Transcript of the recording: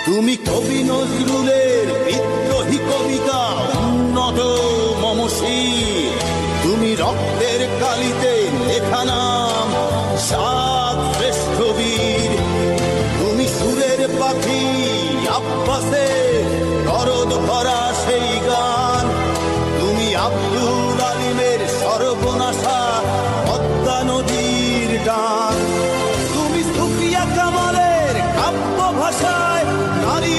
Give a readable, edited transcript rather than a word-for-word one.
তুমি কবি নজরুলের বিদ্রোহী কবিতা উন্নত মমশীর, তুমি রক্তের কালিতে লেখা নাম সাত শ্রেষ্ঠ বীর। তুমি সুরের পাখি আব্বাসে দরদ ভরা সেই গান, তুমি আব্দুল আলিমের সর্বনাশা পদ্মা নদীর টান। তুমি সুফিয়া কামালের কাব্য ভাষায় নারী